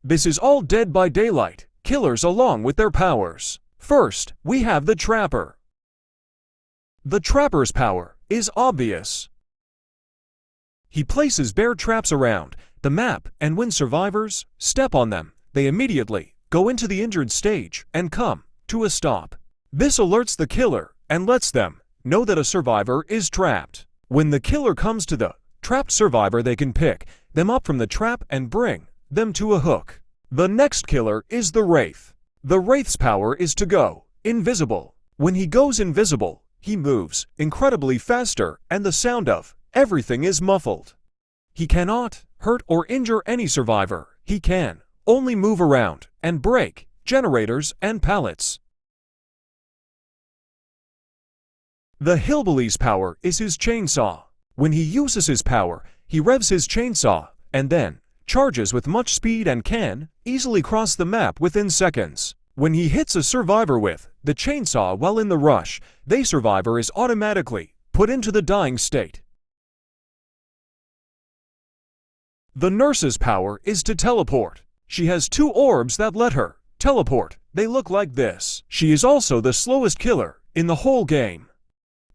This is all Dead by Daylight killers along with their powers. First, we have the Trapper. The Trapper's power is obvious. He places bear traps around the map, and when survivors step on them, they immediately go into the injured stage and come to a stop. This alerts the killer and lets them know that a survivor is trapped. When the killer comes to the trapped survivor, they can pick them up from the trap and bring them to a hook. The next killer is the Wraith. The Wraith's power is to go invisible. When he goes invisible, he moves incredibly faster and the sound of everything is muffled. He cannot hurt or injure any survivor. He can only move around and break generators and pallets. The Hillbilly's power is his chainsaw. When he uses his power, he revs his chainsaw and then charges with much speed and can easily cross the map within seconds. When he hits a survivor with the chainsaw while in the rush, the survivor is automatically put into the dying state. The Nurse's power is to teleport. She has 2 orbs that let her teleport. They look like this. She is also the slowest killer in the whole game.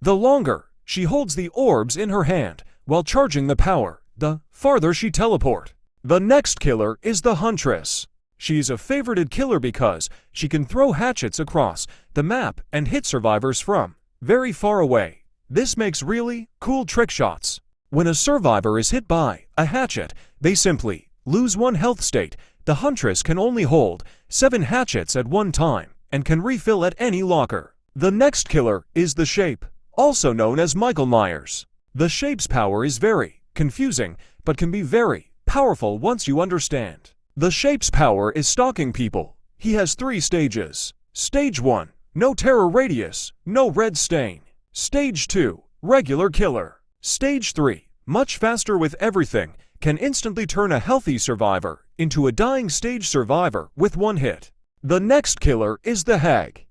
The longer she holds the orbs in her hand while charging the power, the farther she teleport. The next killer is the Huntress. She is a favorited killer because she can throw hatchets across the map and hit survivors from very far away. This makes really cool trick shots. When a survivor is hit by a hatchet, they simply lose 1 health state. The Huntress can only hold 7 hatchets at one time and can refill at any locker. The next killer is the Shape, also known as Michael Myers. The Shape's power is very confusing, but can be very powerful once you understand. The Shape's power is stalking people. He has 3 stages. Stage 1, no terror radius, no red stain. Stage 2, regular killer. Stage 3, much faster with everything, can instantly turn a healthy survivor into a dying stage survivor with 1 hit. The next killer is the Hag.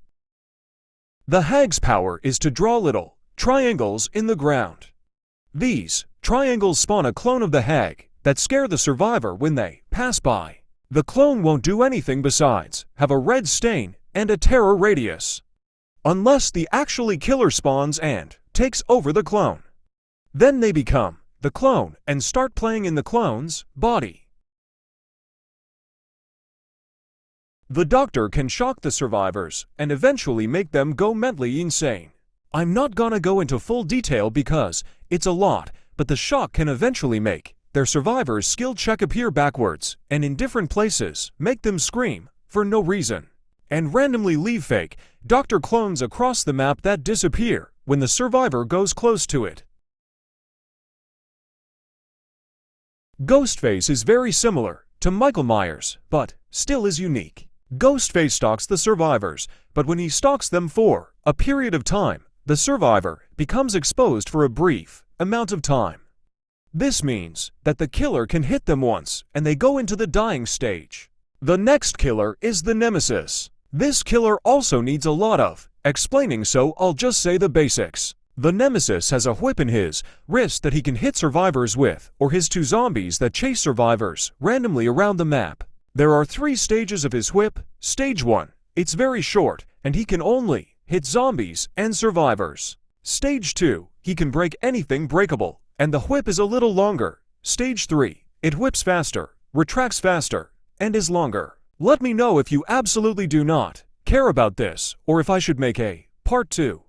The Hag's power is to draw little triangles in the ground. These triangles spawn a clone of the Hag that scare the survivor when they pass by. The clone won't do anything besides have a red stain and a terror radius, unless the actually killer spawns and takes over the clone. Then they become the clone and start playing in the clone's body. The Doctor can shock the survivors and eventually make them go mentally insane. I'm not gonna go into full detail because it's a lot, but the shock can eventually make their survivors' skill check appear backwards and in different places, make them scream for no reason, and randomly leave fake Doctor clones across the map that disappear when the survivor goes close to it. Ghostface is very similar to Michael Myers, but still is unique. Ghostface stalks the survivors, but when he stalks them for a period of time, the survivor becomes exposed for a brief amount of time. This means that the killer can hit them once and they go into the dying stage. The next killer is the Nemesis. This killer also needs a lot of explaining, so I'll just say the basics. The Nemesis has a whip in his wrist that he can hit survivors with, or his 2 zombies that chase survivors randomly around the map. There are 3 stages of his whip. Stage 1, it's very short, and he can only hit zombies and survivors. Stage 2, he can break anything breakable, and the whip is a little longer. Stage 3, it whips faster, retracts faster, and is longer. Let me know if you absolutely do not care about this, or if I should make a part 2.